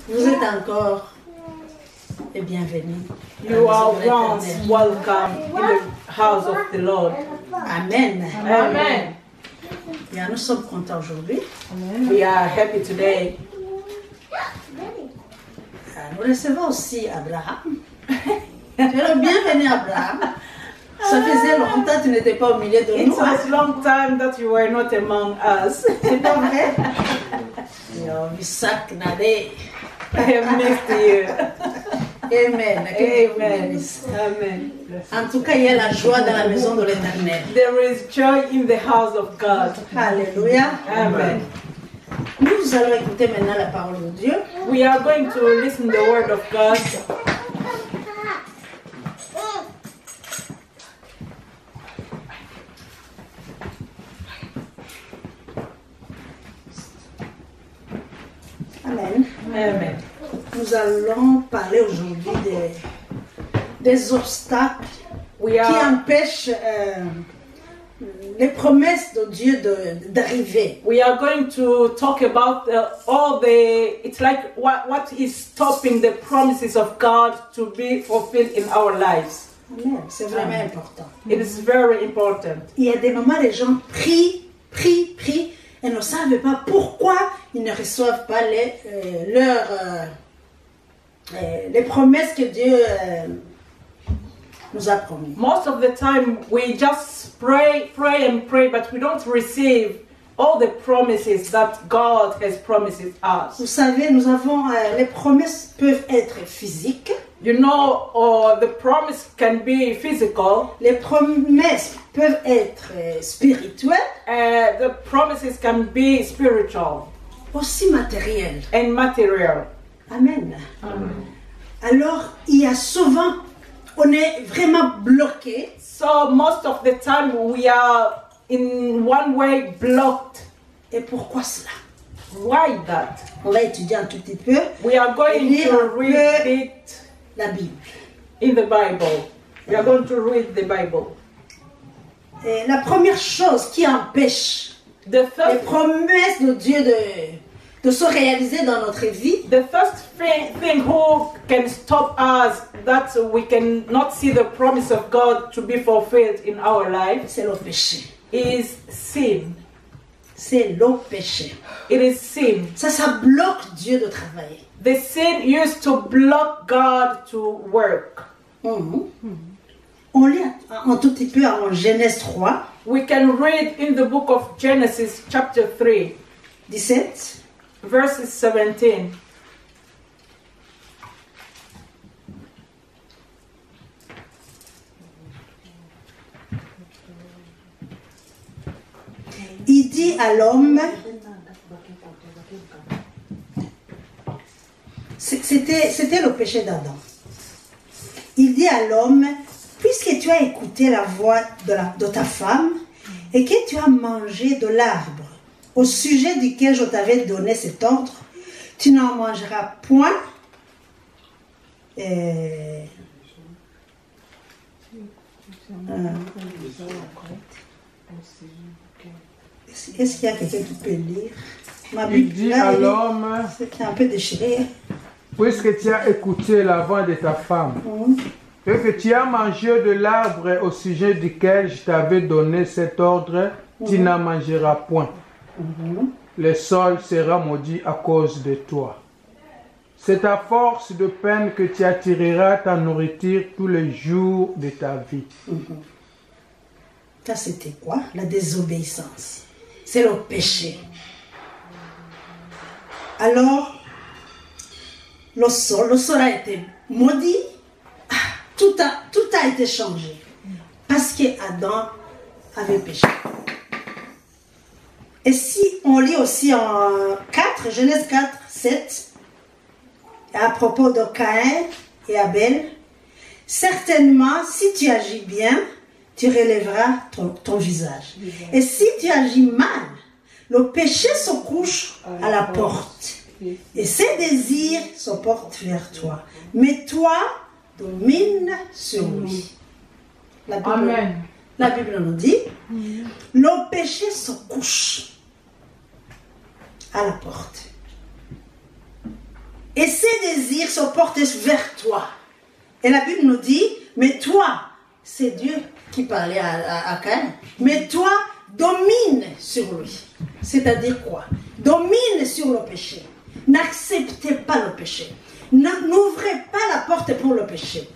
Vous êtes encore et bienvenue. You are once welcome in the house of the Lord. Amen. Amen. Bien, nous sommes contents aujourd'hui. We are happy today. Nous recevons aussi Abraham. Alors, bienvenue Abraham. Ça faisait longtemps que tu n'étais pas au milieu de It nous. was a long time that you were not among us. C'est pas vrai? Isaac Nadé. I have missed you. Amen. Amen. Amen. En tout cas, il y a la joie dans la maison de l'Éternel. There is joy in the house of God. Alléluia. Amen. Nous allons écouter maintenant la parole de Dieu. We are going to listen to the word of God. Amen. Amen. Nous allons parler aujourd'hui des obstacles We qui are empêchent les promesses de Dieu d'arriver. going to talk about it's like what is stopping the promises of God to be fulfilled in our lives. Amen. C'est vraiment important. It is very important. Il y a des moments, les gens prient et ne savent pas pourquoi ils ne reçoivent pas les promesses que Dieu nous a promis. Most of the time we just pray, but we don't receive all the promises that God has promised us. Vous savez, nous avons les promesses peuvent être physiques, You know, the promise can be physical, les promesses peuvent être spirituelles, the promises can be spiritual aussi matérielles. and material. Amen. Alors, il y a souvent, on est vraiment bloqué. So most of the time we are in one way blocked. Et pourquoi cela? Why that? On va étudier un tout petit peu We are going Lire to un peu read it la Bible. in the Bible. We are going to read the Bible. Et la première chose qui empêche The les first promesses de Dieu de se réaliser dans notre vie, thing who can stop us that we cannot see the promise of God to be fulfilled in our life c'est le péché. is sin. C'est le péché. It is sin. Ça bloque Dieu de travailler. The sin used to block God to work. On lit un tout petit peu en Genèse 3, We can read in the book of Genesis chapter 3, 17. verses 17. Il dit à l'homme, c'était le péché d'Adam. Il dit à l'homme, puisque tu as écouté la voix de ta femme et que tu as mangé de l'arbre au sujet duquel je t'avais donné cet ordre, tu n'en mangeras point. Est-ce qu'il y a quelqu'un qui peut lire? Il dit à l'homme, C'est un peu déchiré. puisque tu as écouté la voix de ta femme, et que tu as mangé de l'arbre au sujet duquel je t'avais donné cet ordre, tu n'en mangeras point. Le sol sera maudit à cause de toi. C'est à force de peine que tu attireras ta nourriture tous les jours de ta vie. Ça, c'était quoi? La désobéissance. C'est le péché. Alors, le sol a été maudit. Tout a été changé. Parce qu'Adam avait péché. Et si on lit aussi en Genèse 4, 7, à propos de Caïn et Abel, certainement, si tu agis bien, tu relèveras ton visage. Et si tu agis mal, le péché se couche à la porte. Et ses désirs se portent vers toi. Mais toi, domine sur lui. La Bible nous dit, le péché se couche à la porte. Et ses désirs sont portés vers toi. Et la Bible nous dit, mais toi, c'est Dieu qui parlait à Caïn, mais toi, domine sur lui. C'est-à-dire quoi? Domine sur le péché. N'acceptez pas le péché. N'ouvrez pas la porte pour le péché.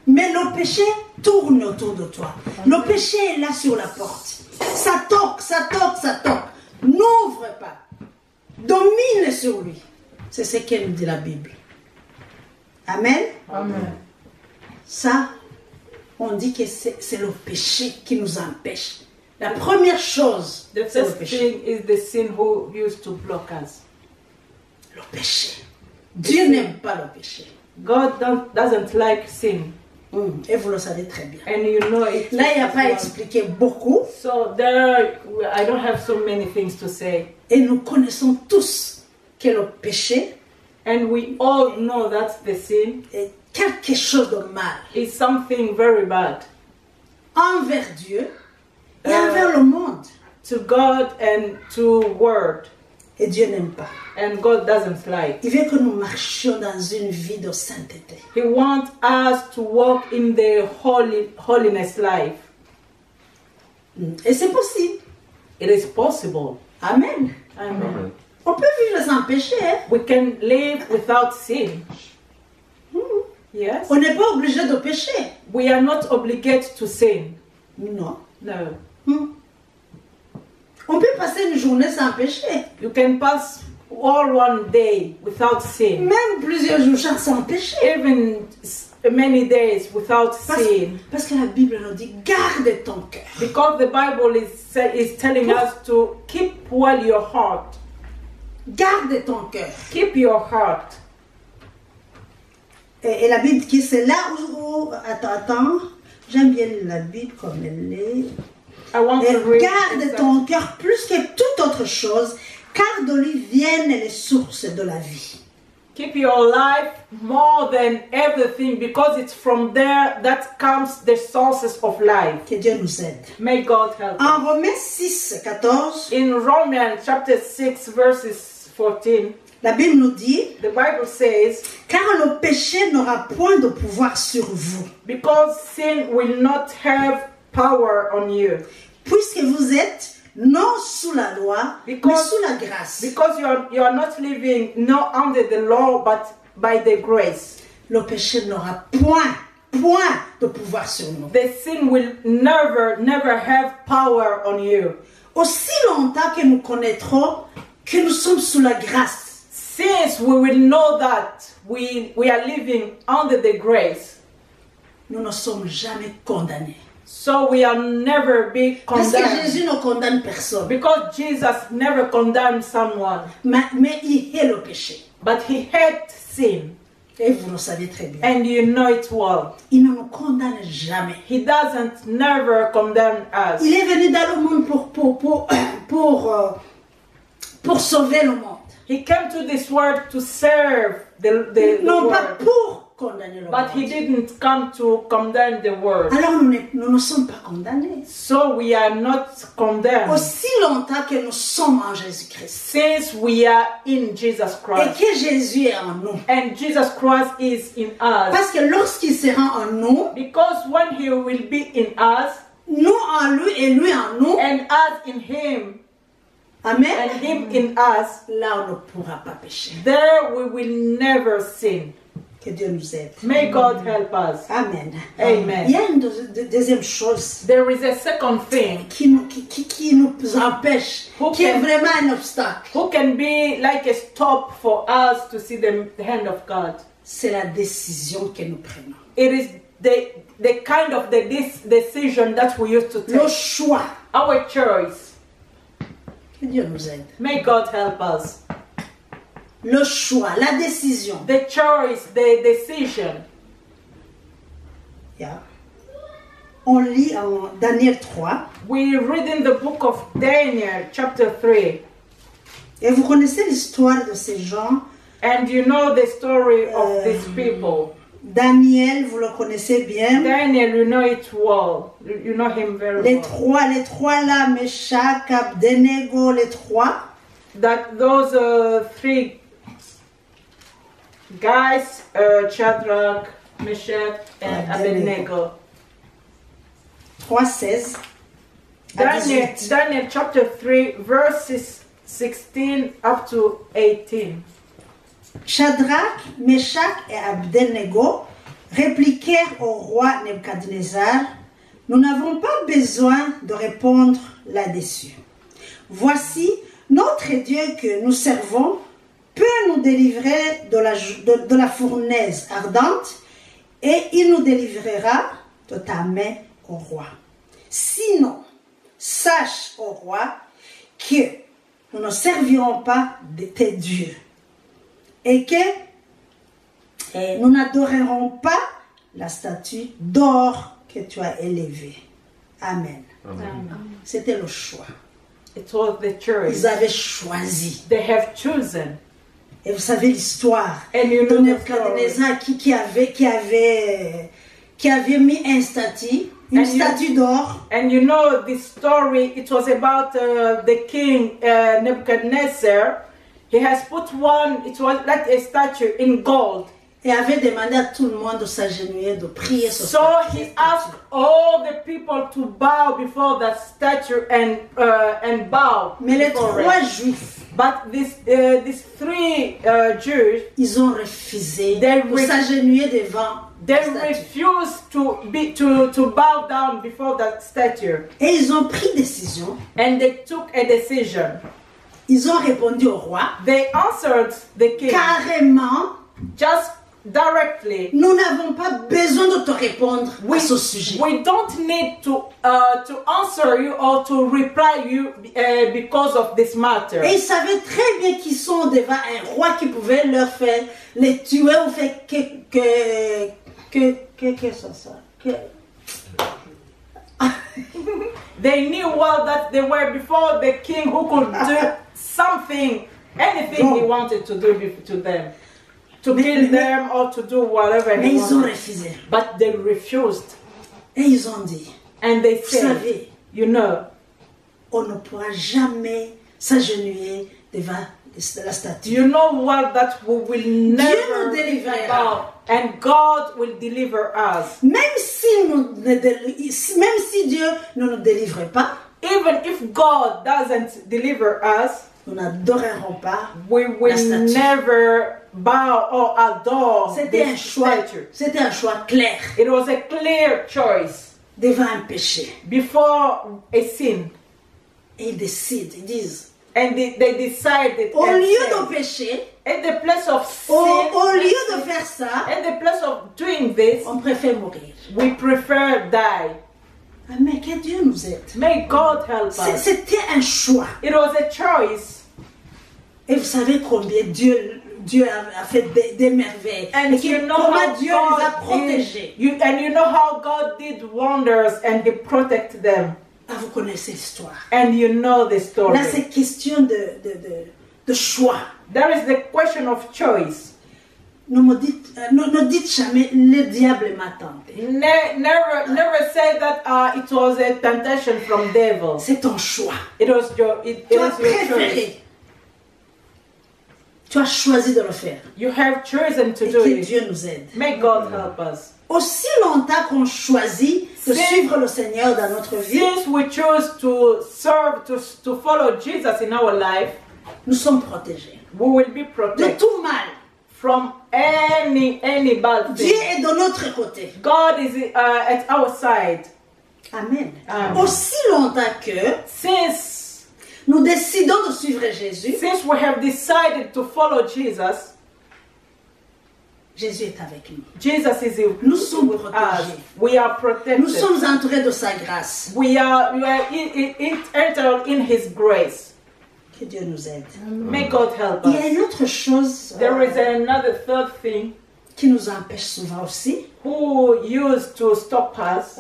Mais le péché tourne autour de toi. Le péché est là sur la porte. Ça toque, ça toque, ça toque. N'ouvre pas. Domine sur lui. C'est ce qu'elle nous dit la Bible. Amen. Amen. Ça, on dit que c'est le péché qui nous empêche. La première chose, The c'est le first péché. thing is the sin who used to block us. Le péché. Dieu n'aime pas le péché. God doesn't like sin, Et vous le savez très bien. and you know it. Là, il n'y a pas as well. expliqué beaucoup. So there, I don't have so many things to say, Et nous connaissons tous que le péché and we all know that the sin est quelque chose de mal is something very bad envers Dieu et envers le monde. to God and to world, Et Dieu n'aime pas. and God doesn't like. Il veut que nous marchions dans une vie de sainteté. He wants us to walk in the holiness life. Et c'est possible. It is possible. Amen. Amen. On peut vivre sans péché. Hein? We can live without sin. Yes. On n'est pas obligé de pécher. We are not obligated to sin. Non. No. On peut passer une journée sans péché. You can pass all one day without sin. Même plusieurs jours sans péché. Even many days without sin. Parce que la Bible nous dit, garde ton cœur. Because the Bible is telling us to keep well your heart. Garde ton cœur. Keep your heart. Et la Bible dit, c'est là où... Attends. J'aime bien la Bible comme elle est. I want Et to read garde this. ton cœur plus que toute autre chose, car de lui viennent les sources de la vie. Keep your life more than everything, because it's from there that comes the sources of life. Que Dieu nous aide. May God help us. En Romains 6, 14, In Romans chapter 6 verses 14, la Bible nous dit, the Bible says, car le péché n'aura point de pouvoir sur vous, because sin will not have power on you, puisque vous êtes non sous la loi, mais Because- sous la grâce. because you are not living not under the law but by the grace. Le péché n'aura point de pouvoir sur nous. The sin will never have power on you. Aussi longtemps que nous connaîtrons que nous sommes sous la grâce, Since we will know that we are living under the grace, nous ne sommes jamais condamnés. so we are never be Parce que condemned. Jésus ne condamne personne, Because Jesus never condemned someone, mais il hait le péché. but he hated sin, Et vous le savez très bien. and you know it well. Il ne nous condamne jamais. He doesn't never condemn us. Il est venu dans le monde pour sauver le monde. He came to this world to serve the Non pas world, pour condamner le but he monde. didn't come to condemn the world. Alors nous ne sommes pas condamnés. So we are not condemned, Aussi longtemps que nous sommes en Jésus-Christ. since we are in Jesus Et Christ. que Jésus est en nous. And Jesus Christ is in us. Parce que lorsqu'il sera en nous, Because when he will be in us, nous en lui et lui en nous, and us in him, and amen, him in us, là on ne pourra pas pécher. there we will never sin. Que Dieu nous aide. May God help us. Amen. Amen. Il y a une deuxième chose There is a second thing qui nous empêche, qui est vraiment un obstacle. who can be like a stop for us to see the hand of God. C'est la décision que nous prenons. It is the kind of this decision that we used to Le take. choix. Our choice. Que Dieu nous aide. May God help us. Le choix, la décision. The choice, the decision. Yeah. On lit en Daniel 3. We read in the book of Daniel, chapter 3. Et vous connaissez l'histoire de ces gens. And you know the story of these people. Daniel, vous le connaissez bien. Daniel, you know it well. You know him very Les well. trois là, Meshach, Abednego, les trois. That those three Guys, Shadrach, Meshach, and Abednego. 3:16 à 18. Daniel chapter 3, verses 16 up to 18. Shadrach, Meshach et Abednego répliquèrent au roi Nebuchadnezzar: nous n'avons pas besoin de répondre là-dessus. Voici, notre Dieu que nous servons peut nous délivrer de la fournaise ardente et il nous délivrera de ta main, au roi. Sinon, sache, au roi, que nous ne servirons pas de tes dieux et que nous n'adorerons pas la statue d'or que tu as élevée. Amen. Amen. C'était le choix. It was the choice. Ils avaient choisi. They have chosen. Et vous savez l'histoire And you de know the Nebuchadnezzar qui avait mis une And you- statue d'or. And you know the story, it was about the king Nebuchadnezzar. He has put one, it was like a statue in gold. Et avait demandé à tout le monde de s'agenouiller, de prier sur So cette he statue. asked all the people to bow before that statue and bow. Mais les before trois it. juifs, But these three Jews, ils ont refusé They de s'agenouiller devant they la statue. refused to bow down before that statue, Et ils ont pris décision. and they took a decision. Ils ont répondu au roi They answered the king carrément: just directly. nous n'avons pas besoin de te répondre à ce sujet. We don't need to answer you or to reply you because of this matter. Et ils savaient très bien qu'ils sont devant un roi qui pouvait leur faire les tuer ou faire que ça. They knew well that they were before the king who could do something, anything he wanted to do to them, to kill them or to do whatever Mais he ils ont wanted. refusé. But they refused, Et ils ont dit: and they vous said, savez, you know, on ne pourra jamais s'agenouiller devant la statue. you know well that we will never nous délivrera. bow, and God will deliver us. Même si Dieu ne nous délivre pas, Even if God doesn't deliver us, nous n'adorerons pas we la will statue. never bow or adore C'était un this choix, statue. c'était un choix clair It was a clear choice devant un péché. before a sin. Et ils décident, ils disent: And they decided au and lieu said, de pécher, at the place of sin, au lieu de faire ça, at the place of doing this, on préfère mourir. we prefer die. Ah, mais que Dieu nous aide. May God help us. C'était un choix. It was a choice. Et vous savez combien Dieu a fait des merveilles. And Et you know comment how Dieu les a God protégés. did, you know how God did wonders and He protect them. Ah, vous connaissez l'histoire. And you know the story. Là, c'est question de choix. There is the question of choice. Ne dites jamais: le diable m'a tenté. Never say that it was a temptation from devil. C'est ton choix. It was it Tu is as your choice. préféré. Tu as choisi de le faire. You have chosen to Et do que it. Dieu nous aide. May God help us. Aussi longtemps qu'on choisit de suivre le Seigneur dans notre vie, Since we choose to serve, to follow Jesus in our life, nous sommes protégés we will be de protected tout mal. from any bad Dieu thing. est de notre côté. God is at our side. Amen. Amen. Aussi longtemps que Since nous décidons de suivre Jésus, we have decided to follow Jesus, Jésus est avec nous. Jesus is Nous sommes with us. protégés. We are protected. Nous sommes entourés de sa grâce. We are entered in His grace. Que Dieu nous aide. May God help Il y a us. une autre chose There is another third thing qui nous empêche souvent aussi. who used to stop us.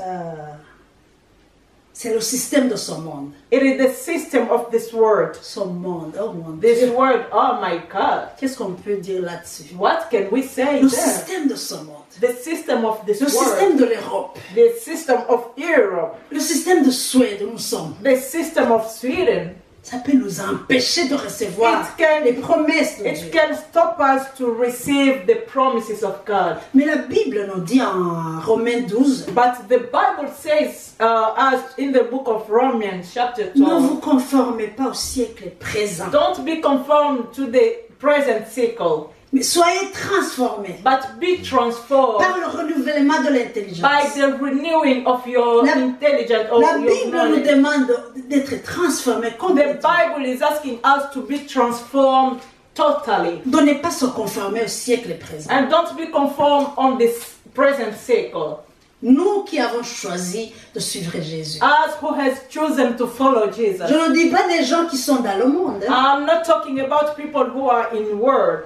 C'est le système de ce monde. It is the system of this world. Ce monde, oh mon This Dieu. world, oh my God. Qu'est-ce qu'on peut dire là-dessus? What can we say Le there? système de ce monde. The system of this Le système world. de l'Europe. The system of Europe. Le système de Suède où nous sommes. The system of Sweden. Ça peut nous empêcher de recevoir It can- les promesses de It Dieu. can stop us to receive the promises of God. Mais la Bible nous dit en Romains 12, But the Bible says, as in the book of Romans, chapter ne 12, vous conformez pas au siècle présent, don't be conformed to the present cycle, mais soyez transformés but be transformed par le renouvellement de by l'intelligence. the renewing of your La- intelligence or La your Bible nous knowledge. demande d'être transformés The complètement. Bible is asking us to be transformed totally. De ne pas se conformer au siècle présent. And don't be conformed on this present cycle. Nous qui avons choisi de suivre Jésus. Us who has chosen to follow Jesus. Je ne dis pas des gens qui sont dans le monde. Hein. I'm not talking about people who are in word.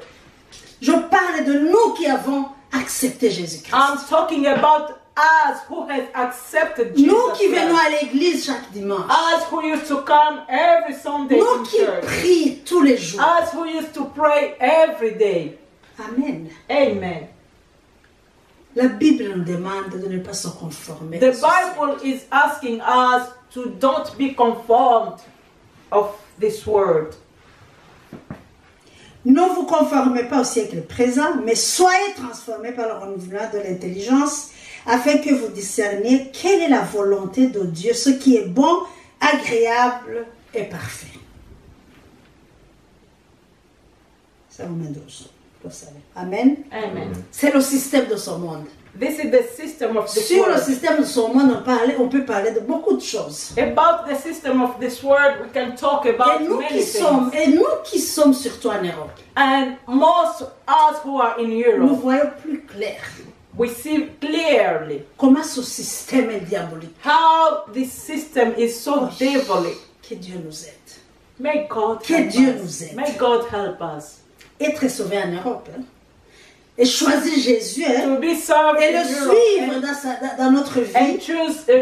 Je parle de nous qui avons accepté Jésus-Christ. I'm talking about us who has accepted Jesus Nous qui venons Christ. à l'église chaque dimanche. Us who used to come every Sunday Nous in qui church. prient tous les jours. Us who used to pray every day. Amen. Amen. La Bible nous demande de ne pas se conformer. The à ce siècle. Bible is asking us to don't be conformed of this world. Ne vous conformez pas au siècle présent, mais soyez transformés par le renouvellement de l'intelligence, afin que vous discerniez quelle est la volonté de Dieu, ce qui est bon, agréable et parfait. C'est Romains 12, vous savez. Amen. Amen. C'est le système de ce monde. This is the system of this Sur le world. système de ce monde, on peut parler de beaucoup de choses. About the system of this world, we can talk about Et nous many qui things. sommes surtout en Europe, And most us who are in nous Europe, voyons plus clair we see clearly comment ce système est diabolique. how this system is so devilish. Que Dieu nous aide. May God Que help Dieu us. nous aide. May God help us. Être sauvé en Europe. Hein. Et choisir Jésus. Hein. To be served Et le in Europe suivre dans notre and vie.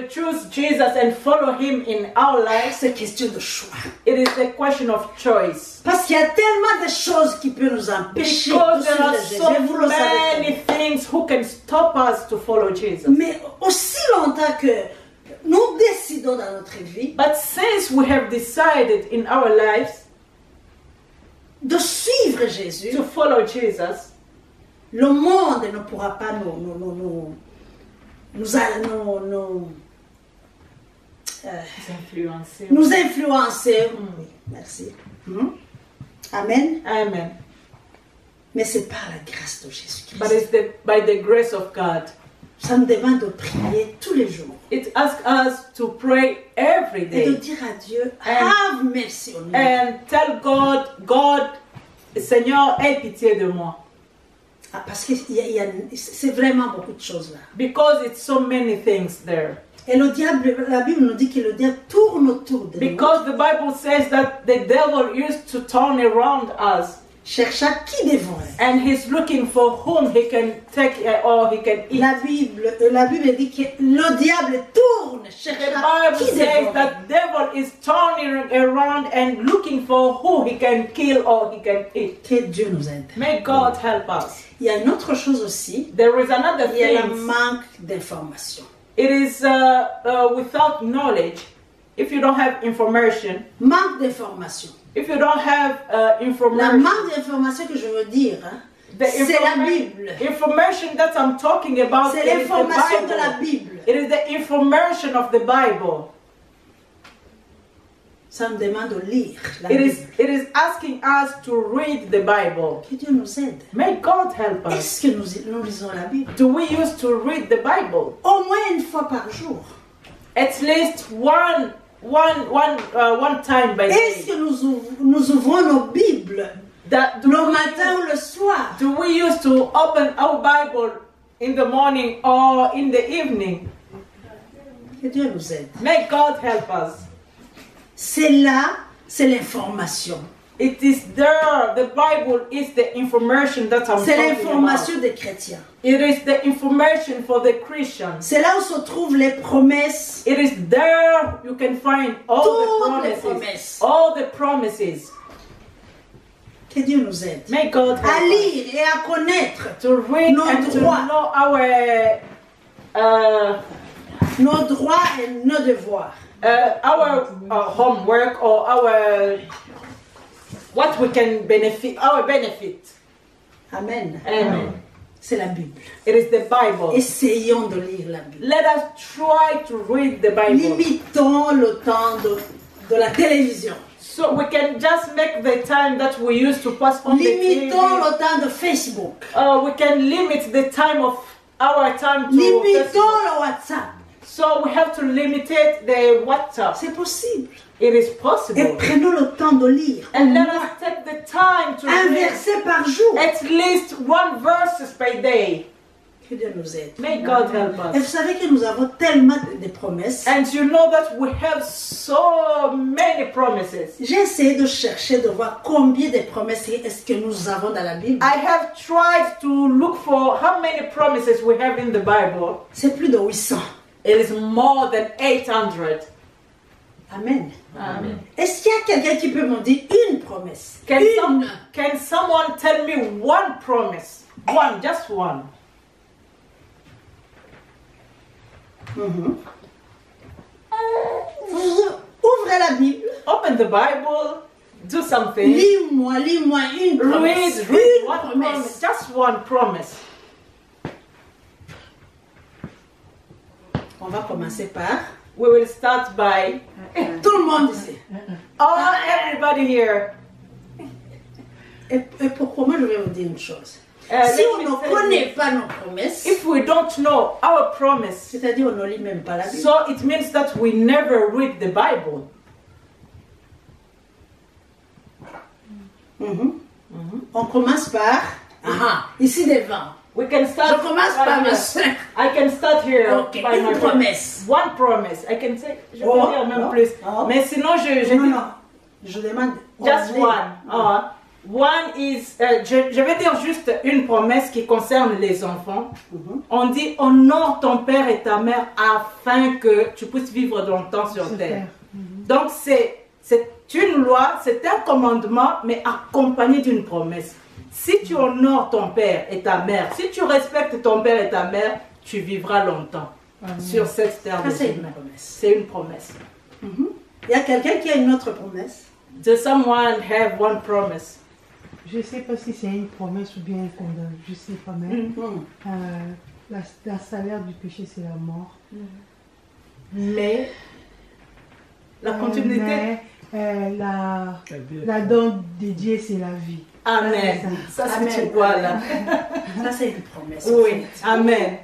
choose Jesus and follow Him in our lives. C'est question de choix. It is a question of choice. Parce qu'il y a tellement de choses qui peuvent nous empêcher de Because there suivre are Jésus. so Vous le savez très many bien. things who can stop us to follow Jesus. Mais aussi longtemps que nous décidons dans notre vie But since we have decided in our lives de suivre Jésus, to follow Jesus, le monde ne pourra pas nous influencer. Oui, merci. Amen. Amen. Mais c'est par la grâce de Jésus-Christ. But it's by the grace of God. Ça nous demande de prier tous les jours It asks us to pray every et de day dire à Dieu, And- have mercy on me. and tell God, God, Seigneur, aie pitié de moi. Ah, parce que c'est vraiment beaucoup de choses là. Because it's so many things there. Et le diable, la Bible nous dit que le diable tourne autour de nous, Because the Bible says that the devil used to turn around us. cherchant qui dévorer. And he's looking for whom he can take or he can eat. La Bible dit que le diable tourne, The cherchant Bible qui says dévorer. that devil is turning around and looking for who he can kill or he can eat. Que Dieu nous aide. May God help us. Il y a une autre chose aussi, There is another il y a le thing. manque d'information. It is without knowledge. If you don't have information, Manque d'information. if you don't have La information, manque d'information que je veux dire, hein, the c'est la Bible. information that I'm talking about, C'est it is the l'information de la Bible. Bible. It is the information of the Bible. Ça me demande de lire la It Bible. is asking us to read the Bible. Que Dieu nous aide. May God help us. Est-ce que nous lisons la Bible? Do we used to read the Bible Au moins une fois par jour. at least one time by Est-ce day? que nous ouvrons nos Bibles Do le matin ou le soir? we used to open our Bible in the morning or in the evening? Que Dieu nous aide. May God help us. C'est là, c'est l'information. It is there. The Bible is the information that I'm C'est talking about. l'information des chrétiens. It is the information for the Christians. C'est là où se trouvent les promesses. It is there you can find all Toutes les the promesses. promises. All the promises. Que Dieu nous aide. May God help À us lire et à connaître to read nos and to droits. know our nos droits et nos devoirs. our homework or our what we can benefit, our benefit. Amen. Amen. C'est la Bible. It is the Bible. Essayons de lire la Bible. Let us try to read the Bible. Limitons le temps de la télévision. So we can just make the time that we use to pass on the TV. Limitons le temps de Facebook. We can limit the time of our time to Limitons Facebook. le WhatsApp. So we have to limit the WhatsApp. C'est possible. It is Et possible. prenons le temps de lire. And let us take the time to Un read verset par jour. at least one verse per day. Que Dieu nous aide. May God help Et vous us. savez que nous avons tellement de promesses. And you know that we have so many promises. J'ai essayé de chercher, de voir combien de promesses est-ce que nous avons dans la Bible. I have tried to look for how many promises we have in the Bible. C'est plus de 800. It is more than 800. Amen. Amen. Est-ce qu'il y a quelqu'un qui peut me dire une promesse? Can Une. someone tell me one promise? One, just one. Ouvrez la Bible. Open the Bible, do something. Lis-moi une promesse. Read Une one promise, promesse. just one promise. On va commencer par... We will start by Tout le monde ici. everybody here. Et pourquoi moi je vais vous dire une chose. Si Let on me ne tell connaît you, pas nos promesses, if we don't know our promise, c'est-à-dire on ne lit même pas la Bible. so it means that we never read the Bible. On commence par... ici devant. We can start. Je commence right par ma here. soeur. I can start here Ok, by une my promesse. One promise. I can say. Je peux Oh, dire même oh, plus. oh. Mais sinon, je Non, dis non. Je demande... just one. One is. Je vais dire juste une promesse qui concerne les enfants. On dit honore ton père et ta mère afin que tu puisses vivre longtemps sur terre. Donc c'est une loi, c'est un commandement, mais accompagné d'une promesse. Si tu honores ton père et ta mère, si tu respectes ton père et ta mère, tu vivras longtemps sur cette terre. Ça, de c'est vie. une promesse. C'est une promesse. Il y a quelqu'un qui a une autre promesse. Does someone have one promise? Je ne sais pas si c'est une promesse ou bien un condamn. Je ne sais pas, mais la salaire du péché, c'est la mort. Mais la continuité. La don de Dieu, c'est la vie. Amen. Ça, c'est Amen. voilà. Ça, c'est une promesse. Oui. Amen.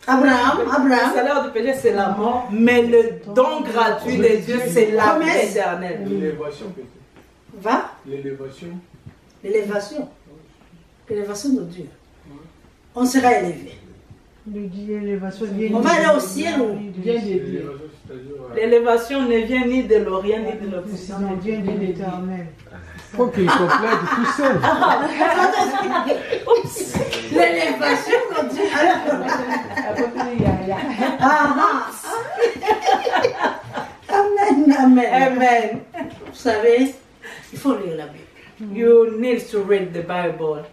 Abraham. Le salaire du péché, c'est la mort, mais le don gratuit de Dieu, c'est la vie Promesse. éternelle. L'élévation peut-être. Va. L'élévation. L'élévation. L'élévation de Dieu. On sera élevé. L'élévation vient On va aller au ciel ou vient de Dieu. L'élévation, c'est-à-dire. L'élévation ne vient ni de l'Orient ni de l'Occident. Ça vient de l'éternel. Faut qu'il complète tout seul. l'élévation de Dieu. Amen, amen. Amen. Vous savez, il faut lire la Bible. You need to read the Bible.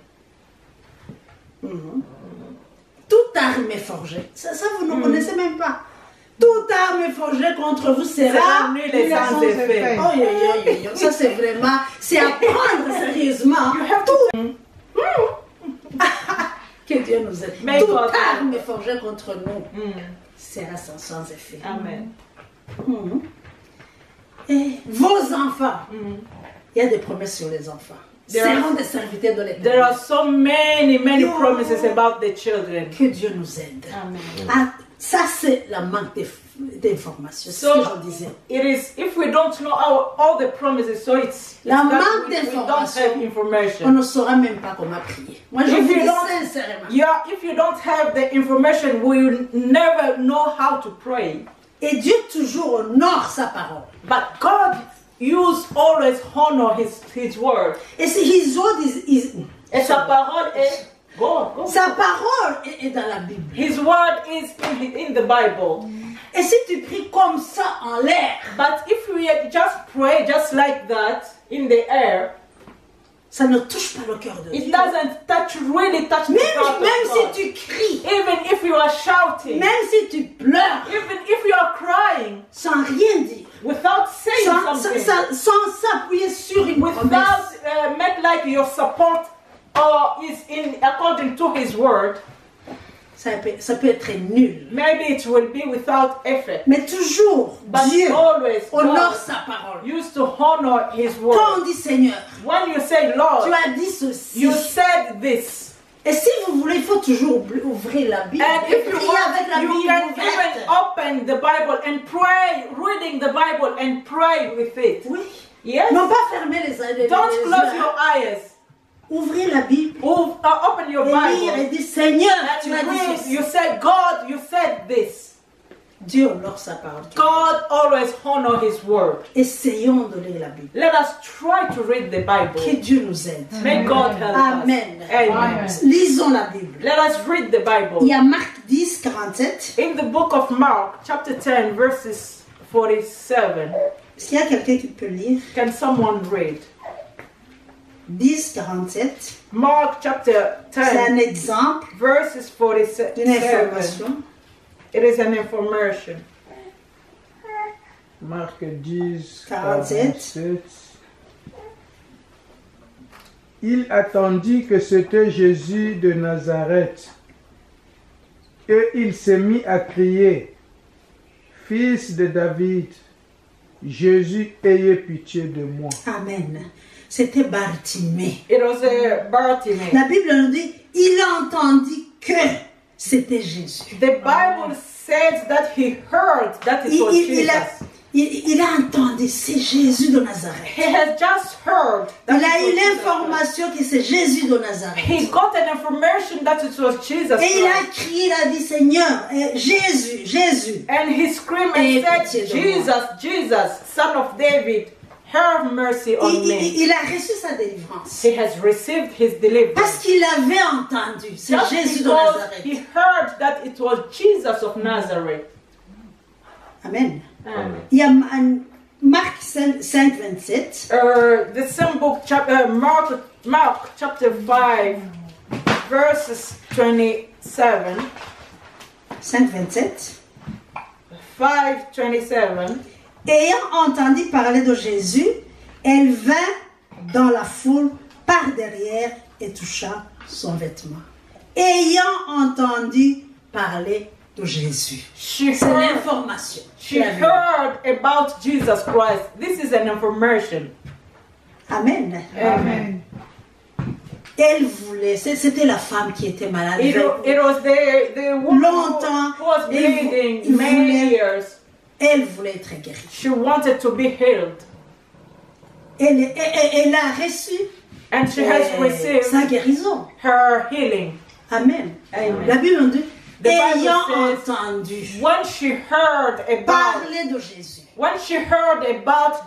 Toute arme est forgée. Ça vous ne connaissez même pas. Toute arme forgée contre vous sera nulle et sans effet. Oh, ça c'est vraiment, c'est à prendre sérieusement. Que Dieu nous aide. Mais Toute God- arme forgée contre nous sera sans effet. Amen. Et vos enfants, il y a des promesses sur les enfants. There are- Seront des serviteurs de There l'Éternel. are so many promises about the children. Que Dieu nous aide. Amen. Ah, ça c'est la manque d'informations. C'est ce So- que je disais. It is if we don't know all the promises, so it's La that manque we don't d'information. have On information. ne saura même pas comment prier. Moi je If vous you dis don't- sincèrement. Yeah, if you don't have the information, we will never know how to pray. Et Dieu toujours honore sa parole. But God always honor His word. Et si his word Et sa parole est go. sa parole est dans la Bible. His word is in the Bible. Et si tu pries comme ça en l'air, But if we just pray just like that in the air, ça ne touche pas le cœur de It Dieu. doesn't really touch the heart of Même God. si tu cries, Even if you are shouting, même si tu pleures, even if you are crying, sans rien dire, without saying something, sans s'appuyer sur une without promesse, make like your support is in according to His word, ça peut être nul. maybe it will be without effort. Mais toujours, But Dieu always honore God sa parole. used to honor His word. Quand on dit Seigneur, When you say Lord, tu as dit ceci. you said this. Et si vous voulez, il faut toujours ouvrir la Bible. And Et if you prier avec la want, you Bible can ouverte. even open the Bible and pray, reading the Bible and pray with it. Oui. Yes? Non pas fermer les yeux. Don't close your eyes. Ouvrir la Bible. Open your Et lire et Bible. dire Seigneur, And tu as dit read. ceci. You said, God, you said this. Dieu honore sa parole. God always honor His word. Essayons de lire la Bible. Let us try to read the Que Bible. Dieu nous aide. May God help Amen. us. Amen. Lisons la Bible. Let us read the Il Bible. y a Marc 10, 47. In the book of Mark, chapter 10, verses 47, Est-ce qu'il y a quelqu'un qui peut lire? can someone read? 10, 47. Mark chapter C'est un 10, exemple verses d'une 47. information. It is an information. Marc 10, 47. 47. Il attendit que c'était Jésus de Nazareth. Et il s'est mis à crier, Fils de David, Jésus, ayez pitié de moi. Amen. C'était Bartimée. It was a Bartimaeus. La Bible nous dit, il entendit que c'était Jésus. The Bible says that he heard that it was Jesus. Il a entendu, c'est Jésus de Nazareth. He has just heard that Il a eu it was Jesus. l'information que c'est Jésus de Nazareth. He got an information that it was Jesus Et il a Christ. crié, il a dit, Seigneur, Jésus, Jésus. And he screamed Et and pitié said, de moi. Jesus, Jesus, son of David, have mercy on me. Il a reçu sa délivrance. He has received his deliverance. Parce qu'il avait entendu, c'est Just Jésus de because Nazareth. he heard that it was Jesus of Nazareth. Amen. Amen. Il y a Marc 5, 27. The same book, Mark chapter 5, verses 27. 5, 27. 5:27. Ayant entendu parler de Jésus, elle vint dans la foule par derrière et toucha son vêtement. Ayant entendu parler de Jésus. She C'est heard, l'information. she heard about Jesus Christ. This is an information. Amen. Amen. Elle voulait, c'était la femme qui était malade. It was the woman Longtemps, who was bleeding il many voulait- years. Elle voulait être guérie. She wanted to be healed. Elle a reçu And she has received sa guérison. her healing. Amen. Amen. La Bible nous dit, The Bible ayant says- entendu When she heard about parler de Jésus,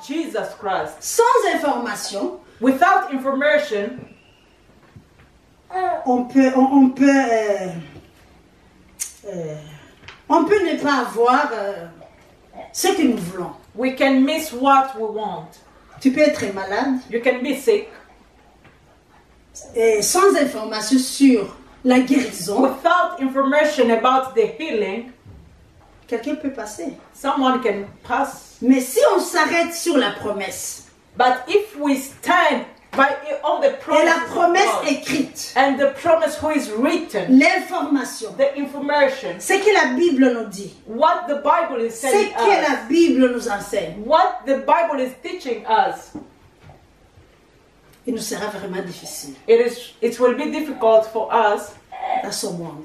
Jesus Christ, sans information, without information, on peut ne pas avoir ce que nous voulons. we can miss what we want. Tu peux être malade You can be sick. et sans information sur la guérison, Without information about the healing, quelqu'un peut passer. someone can pass. Mais si on s'arrête sur la promesse, But if we stand on the et promise, la promesse of God, écrite, and the promise who is written, l'information, the information, ce que la Bible nous dit, what the Bible is ce telling que us, la Bible nous enseigne, what the Bible is teaching us, il nous sera vraiment difficile it will be difficult for us dans ce monde.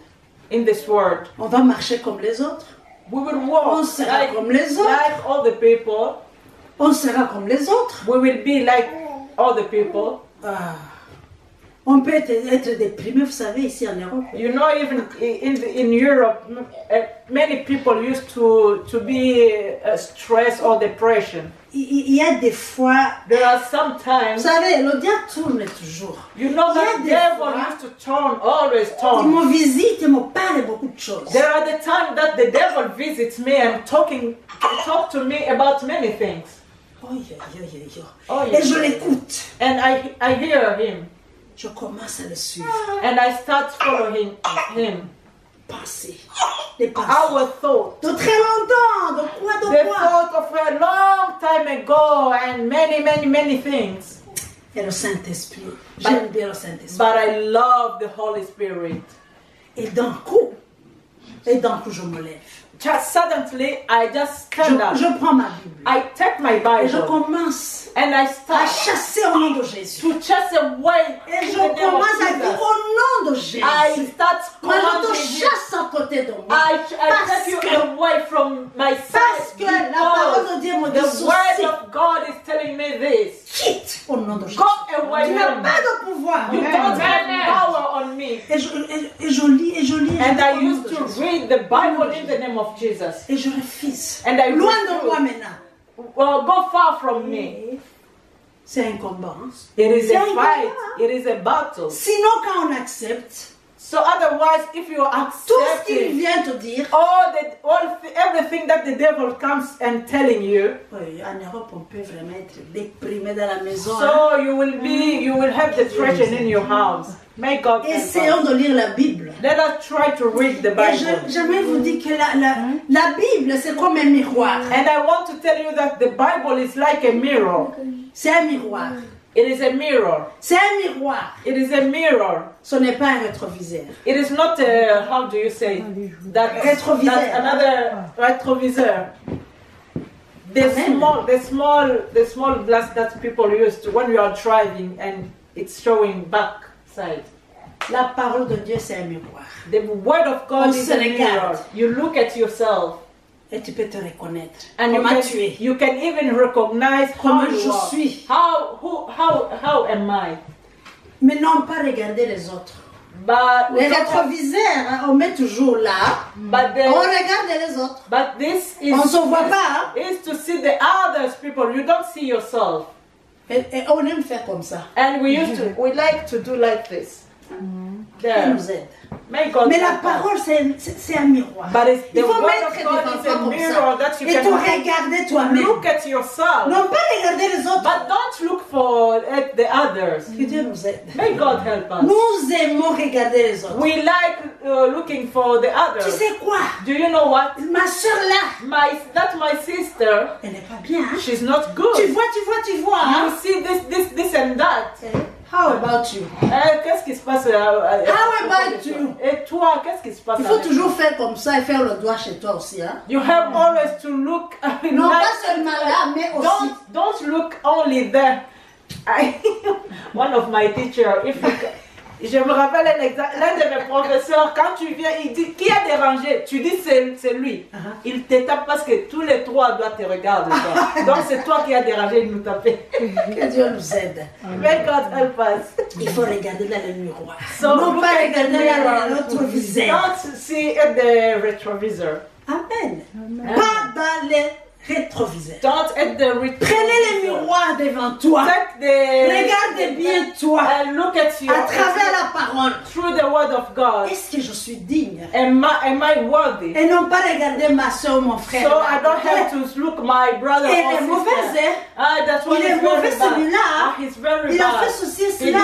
in this world. On va marcher comme les autres, We will on walk sera like comme les autres, like all the people. on sera comme les autres. We will be like all the people. Ah. On peut être déprimé, vous savez, ici en Europe. You know, even in Europe, many people used to be stressed or depression. Il y a des fois, There are vous sometimes, savez, le diable tourne toujours. you know, Il y a that des devil fois- used to turn, always Il turn. me visite, il me parle beaucoup de choses. There are the times that the devil visits me and talk to me about many things. Oh, Oh, Et yes. je l'écoute. And I hear him. Je commence à le suivre. And I start following him. Pensées. Les pensées. Our thought. De très longtemps. De quoi, The de quoi? thought of a long time ago and many things. Et le Saint-Esprit. J'aime bien le Saint-Esprit. But I love the Holy Spirit. Et d'un coup, je me lève. Just suddenly, I just stand up. Je prends ma Bible. I take my Et je Bible commence and I à start chasser au nom de Jésus. to chase away Et in je the name of commence à dire Jesus. au nom de I Jésus. start Moi, je te commanding you. chasse à côté de moi. I Parce take you que- away from my Parce side que la parole because de Dieu me the dit word ceci. of God is telling me this. Quitte au nom de Jésus. Go away Tu n'as from me. pas de pouvoir. You don't have power on me. Et je lis, et je lis. And dis I au nom used de to Jésus. read the Bible in the name of Jesus. Et je refuse. And I Loin de refuse. moi maintenant. Well, go far from me. C'est un combat. Hein? It is C'est a un fight. combat. It is a battle. Sinon, quand on accepte, So otherwise, if you tout ce accept qu'il it, vient te dire, everything that the devil comes and telling you, oui, en Europe, on peut vraiment être déprimé dans la maison. Hein? so you will have depression in your house. May God help Essayons us. de lire la Bible. Let us try to read the Et Bible. j'aimerais vous dire que la Bible, c'est comme un miroir. And I want to tell you that the Bible is like a mirror. C'est un miroir. It is a mirror. C'est un miroir. It is a mirror. Ce n'est pas un rétroviseur. It is not a, how do you say that? Retroviseur. That's another retrovisor. Amen. The small glass that people use to when you are driving and it's showing back side. La parole de Dieu, c'est un miroir. The word of God On is se a regarde. mirror. You look at yourself Et tu peux te reconnaître. and Comment tu es. you can even recognize how Comment you je are. suis. How am I? Mais non pas regarder les autres. But Les rétroviseurs, hein, on met toujours là. but On regarde les autres. this is On ne se voit pas. Hein? is to see the others people. You don't see yourself. Et on aime faire comme ça. And we like to do like this. Dieu There. nous aide. May God Mais la help us. parole, c'est un miroir. But it's Il the faut word mettre of devant God toi is a comme mirror ça. that you Et te can regarder toi-même. look at yourself. Non pas regarder les autres. But don't look at the others. Que Dieu nous aide. May God help us. Nous aimons regarder les autres. We like looking for the Tu others. sais quoi? Do you know what? Ma soeur là, My sister, elle n'est pas bien. Hein? she's not Tu good. vois. You Hein? see this and that. How about you? Qu'est-ce qui se passe? How about you? Et toi, qu'est-ce qui se passe? Il faut avec toujours faire comme ça et faire le doigt chez toi aussi. Hein? You have always to look. Non pas seulement là, mais aussi. Don't look only there. One of my teachers, je me rappelle l'un de mes professeurs, quand tu viens, il dit qui a dérangé? Tu dis c'est lui. Il te tape parce que tous les trois doivent te regarder. Donc c'est toi qui as dérangé, il nous tapait. Que Dieu nous aide. May God help us. Il faut regarder dans le miroir. So Non look pas at the regarder dans mirror. l'autre visage. Don't see at the retrovisor. Amen. Pas dans les rétroviseurs. Don't at the retrovisor. Prenez les miroirs devant toi. Take the Regardez bien toi. and look at you À travers la parole. through the word of God. Est-ce que je suis digne? Am I worthy? Et non pas regarder ma soeur ou mon frère. So I don't have to look my brother Il or est mauvais, sister. hein? Ah, that's why Il est he's very mauvais bad. celui-là. Ah, he's very Il a bad. fait ceci et He cela.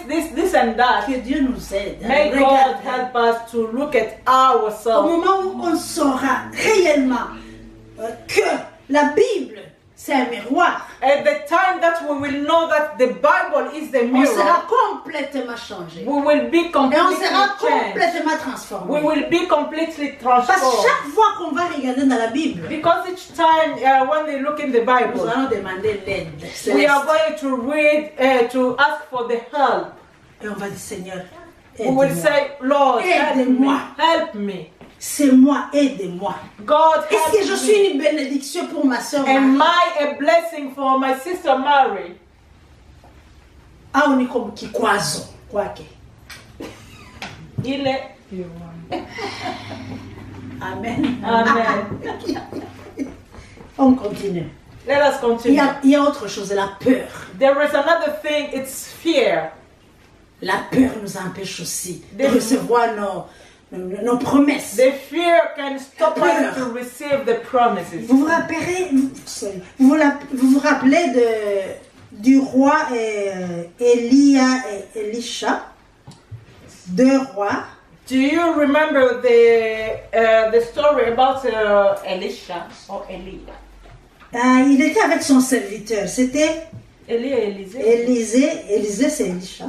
did this and that. Que Dieu nous aide. May God Regardez. help us to look at Au ourselves. moment où on saura réellement que la Bible, c'est un miroir, At the time that we will know that the Bible is the on sera mirror, complètement changé. we will be Et on completely sera changed. complètement We transformé. will be completely Parce que transformed. chaque fois qu'on va regarder dans la Bible, Because each time when they look in the nous Bible, allons demander l'aide we céleste. are going to read, to ask for the help. Et on va dire, Seigneur, We will aide-moi. say, Lord, help me. Aide-moi. Help me. C'est moi, aide-moi. God, Est-ce que help je suis me. une bénédiction pour ma soeur Am Marie? I a blessing for my sister Mary? Ah, on est comme qui croisons. Quoi que. Il est. Amen. Amen. On continue. Let us continue. Il y a autre chose, la peur. There is another thing, it's fear. La peur nous empêche aussi de Des- recevoir nos promesses. The fear can stop us to receive the promises. Vous vous rappelez du roi Élia et Elisha, deux rois. Do you remember the story about Elisha or Elia? Il était avec son serviteur. C'était Elia et Élisée. Élisée, c'est Elisha.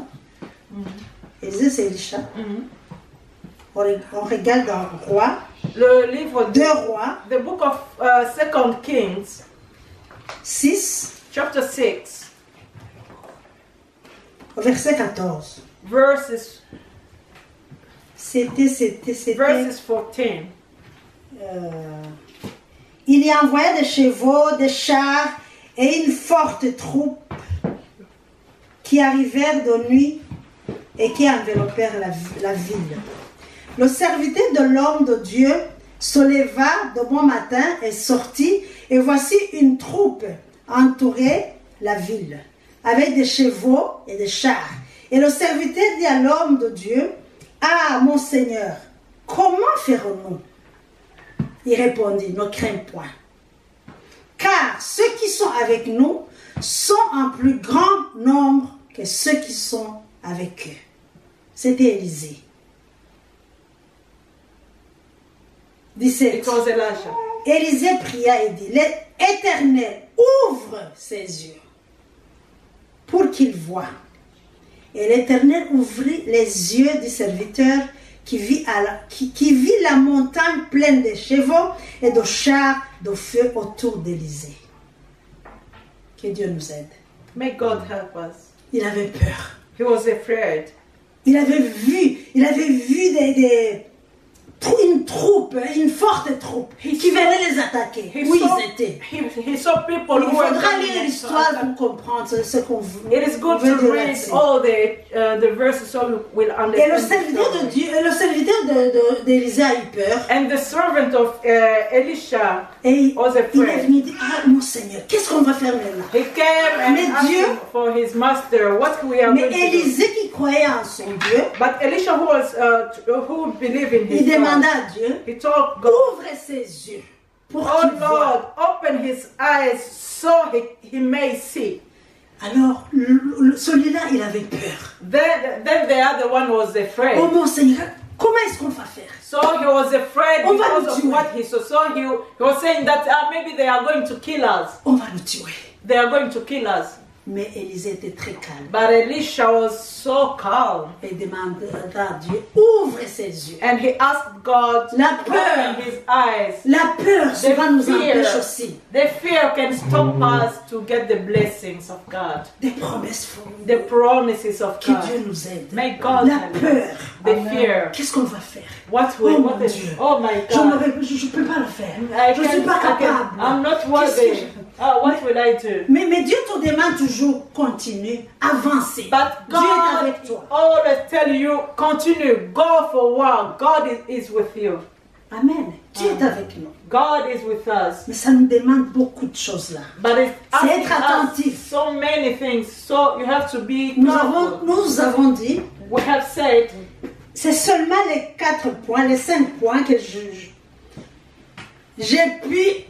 Élisée, c'est Elisha. On regarde dans Roi. Le livre Deux rois. The book of 2 Kings. 6. Chapter 6. Verset 14. Verses C'était. Verses 14. Il y envoya des chevaux, des chars et une forte troupe qui arrivèrent de nuit et qui enveloppèrent la ville. Le serviteur de l'homme de Dieu se leva de bon matin et sortit, et voici une troupe entourait la ville, avec des chevaux et des chars. Et le serviteur dit à l'homme de Dieu, « Ah, mon Seigneur, comment ferons-nous » Il répondit, « Ne crains point, car ceux qui sont avec nous sont en plus grand nombre que ceux qui sont avec eux. » C'était Élisée. 17. It was Elisha. Élisée pria et dit, « L'Éternel ouvre ses yeux pour qu'il voie. » Et l'Éternel ouvrit les yeux du serviteur qui vit la montagne pleine de chevaux et de chars de feu autour d'Élisée. Que Dieu nous aide. May God help us. Il avait peur. He was afraid. Il avait vu une troupe, une forte troupe qui venait les attaquer. Où ils étaient. He saw people Il who were faudra coming lire in. l'histoire pour comprendre ce qu'on veut. It is good to read all the verses so you will Et le understand. serviteur de Dieu, le serviteur d'Élisée a eu peur. And the servant of Elisha Et was il est afraid. venu dire, ah mon Seigneur, qu'est-ce qu'on va faire maintenant? He came and Mais asked Dieu- him for his master what we are Mais going to do. Élisée qui croyait en son Dieu, But Elisha, who believed in il his demanda God, à Dieu, he told God, ouvre ses yeux pour "Oh qu'il voie. Lord, open his eyes so he may see." Alors, celui-là, il avait peur. Then the other one was afraid. Oh mon Seigneur, comment est-ce qu'on va faire? So he was afraid On va because nous of tuer. what he saw. So he was saying that maybe they are going to kill us. On va nous tuer. They are going to kill us. Mais Élisée était très calme But Elisha was so calm. et demanda à Dieu, ouvre ses yeux. And he asked God to La peur. open his eyes. La peur souvent nous fear. empêche aussi The fear can stop us to get the blessings of God. des promesses The formidables. promises of Que God. Dieu nous aide. May God La help us. peur. The fear. Qu'est-ce qu'on va faire? What Oh will, mon what is, Dieu. oh my Je God. ne peux pas le faire. Je ne suis pas capable. I'm not Qu'est-ce que worthy. je- What will I do? Mais Dieu te demande toujours continue, avancer. But Dieu est God avec toi. always tell you, continue, go forward. God is with you. Amen. Dieu est avec nous. God is with us. Mais ça nous demande beaucoup de choses là. But it's C'est asking être us attentif. so many things. So you have to be Nous careful. avons dit, We have said c'est seulement les 4 points, les 5 points que j'ai pu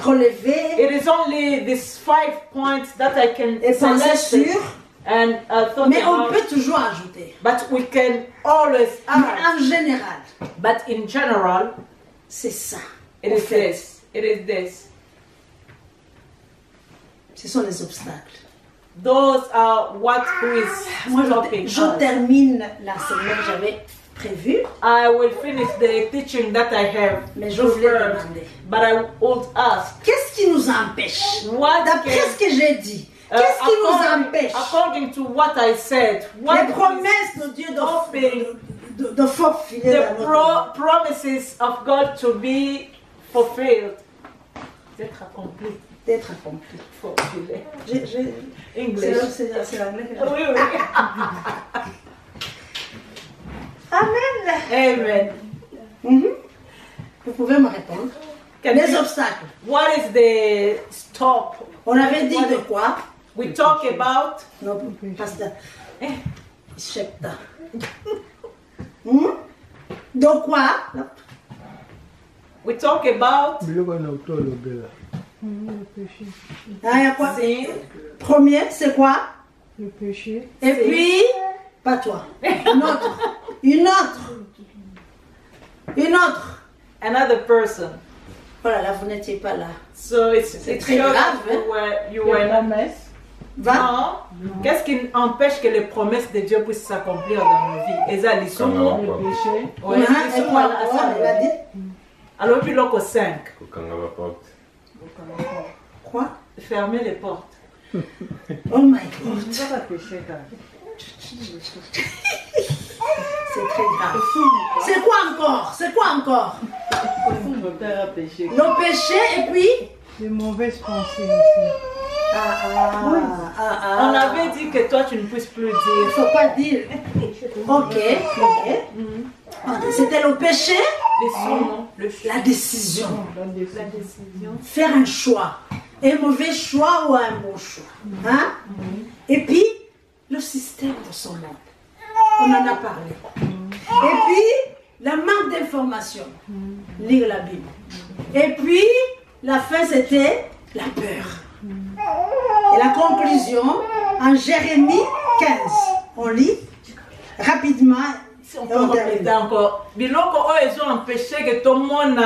relever it is only these 5 points that I can et penser select sur, and thought mais on about. peut toujours ajouter. But we can always Mais add. en général, But in general, c'est ça. it En is fait, this. It is this. ce sont les obstacles. Those are what is Moi, stopping je us. termine l'enseignement que j'avais prévu, I will finish the teaching that I have mais je voulais prepared, demander. but I would ask, Qu'est-ce qui nous empêche? what D'après can, ce que j'ai dit, qu'est-ce qui nous empêche? according to what I said, what Les promesses de Dieu stopping de forfiler the dans notre vie. promises of God to be fulfilled, d'être accompli, D'être accompli. fulfilled. C'est English. c'est l'anglais. Oui, oui. Amen. Amen. Mhm. Vous pouvez me répondre. Can Les you- obstacles. What is the stop? On avait dit de quoi? We talk about Non, pasteur. Shepta. Hmm? Donc quoi? We talk about biloko na otolobela. Le péché. Ah, y a quoi? sin, Premier, c'est quoi? Le péché. Et puis, pas toi. Une autre. Une autre. Une autre. another person. Voilà, là, vous n'étiez pas là. So it's très just grave, hein? you were promesse. Va. Non. Qu'est-ce qui empêche que les promesses de Dieu puissent s'accomplir dans nos vies? Et ça, les soumons. Le péché. Ouais, Hein, les et soumons, quoi, la ça, il a dit? alors, puis l'autre 5. Kokanga ba porte. Quoi? Fermez les portes. Oh my God. C'est très grave. C'est quoi encore? C'est quoi encore? Le péché et puis? Les mauvaises pensées aussi. On avait dit que toi, tu ne puisses plus Il dire. ne faut pas dire. Ok. C'était le péché, Les soumons, la décision. la décision. Faire un choix. Un mauvais choix ou un bon choix. Hein? Et puis, le système de son monde. On en a parlé. Et puis, le manque d'information. Lire la Bible. Et puis, la fin, c'était la peur. Et la conclusion, en Jérémie 15, on lit rapidement. Si on peut répéter encore. Biloko oyo ils ont empêché que tout le monde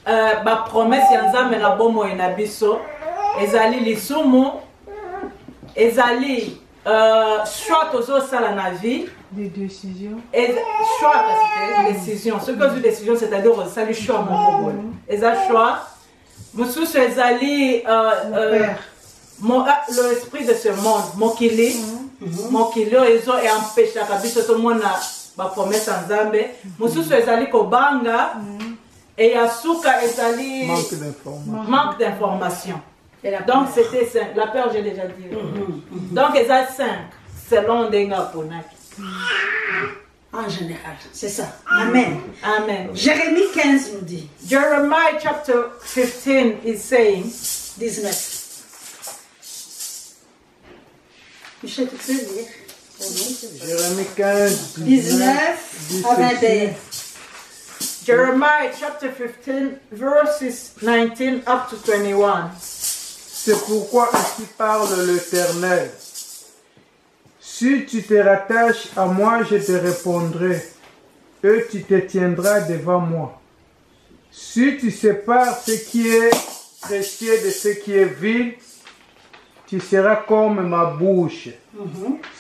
ba promesse ya nzambe na bomo na biso. Ezali lisumu. Ezali choix tozo sala na vie. Des décisions. Choix c'est décision. Ce que je décision c'est-à-dire ça lui choix mon bobo. Eza choix. Mosusu ezali l'esprit de ce monde, mokili, mokili ezo et empêcha kabisa tout le monde ba promesse en Nzambe. Mosusu ezali kobanga et yasuka ezali manque d'information. Donc c'était 5. La peur j'ai déjà dit. Donc ezali 5 selon Ndenga Ponaki. En général, c'est ça. Amen. Amen. Jérémie 15 nous dit. Jeremiah chapter 15 is saying 19. Michel, tu peux lire? Jérémie 15, 19 à 21. Jeremiah chapter 15 verses 19 up to 21. C'est pourquoi ainsi parle l'Éternel. Si tu te rattaches à moi, je te répondrai, et tu te tiendras devant moi. Si tu sépares ce qui est précieux de ce qui est vil, tu seras comme ma bouche.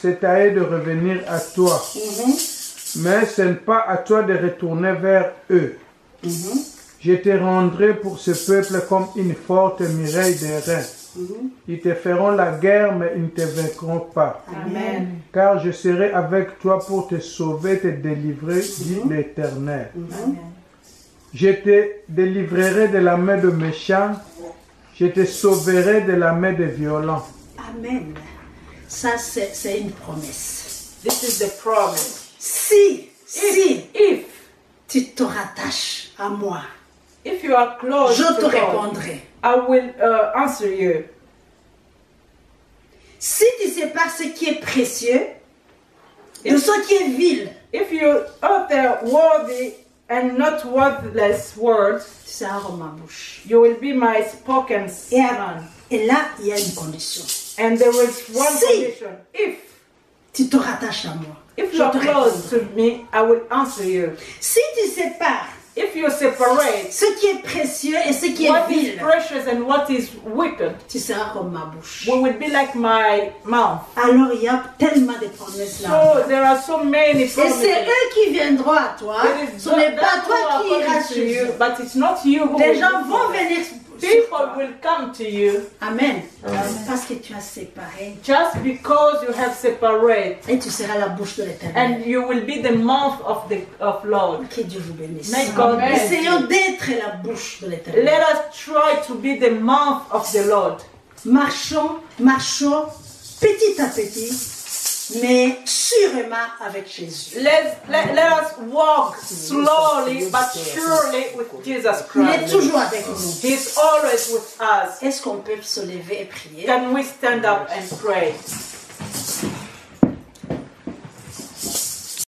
C'est à eux de revenir à toi. Mais ce n'est pas à toi de retourner vers eux. Je te rendrai pour ce peuple comme une forte muraille de reins. Ils te feront la guerre, mais ils ne te vaincront pas. Amen. Car je serai avec toi pour te sauver, te délivrer, dit l'Éternel. Je te délivrerai de la main de méchants, je te sauverai de la main des violents. Amen. Ça, c'est une promesse. This is the promise. Si If tu te rattaches à moi, if you are close je to te God, répondrai. I will answer you. Si tu sépares ce qui est précieux de ce qui est vil, If you utter worthy and not worthless words, tu seras comme ma bouche. you will be my spoken son. Et là, il y a une condition. And there is one Si. condition. If Tu te rattaches à moi. you Je are te close répondrai. to me, I will answer you. Si tu sépares If you separate ce qui est précieux et ce qui est what is vil, precious and what is wicked, tu seras comme ma bouche. we will be like my mouth. Alors il y a tellement de promesses là. So there are so many Et promises. c'est eux qui viendront à toi. It is Ce n'est not pas that toi who qui are iras coming to chez you, eux. but it's not you who Les will gens come vont to you. venir. People will come to you Amen. Parce que tu as séparé. just because you have separated, Et tu seras la bouche de l'Éternel. and you will be the mouth of Lord. Que Dieu vous bénisse. May God bless Essayons you. d'être la bouche de l'Éternel. Let us try to be the mouth of the Lord. Marchons petit à petit, mais sûrement avec Jésus. Let us walk slowly but surely with Jesus Il est Christ. toujours avec nous. He's always with us. Est-ce qu'on peut se lever et prier? Can we stand up and pray?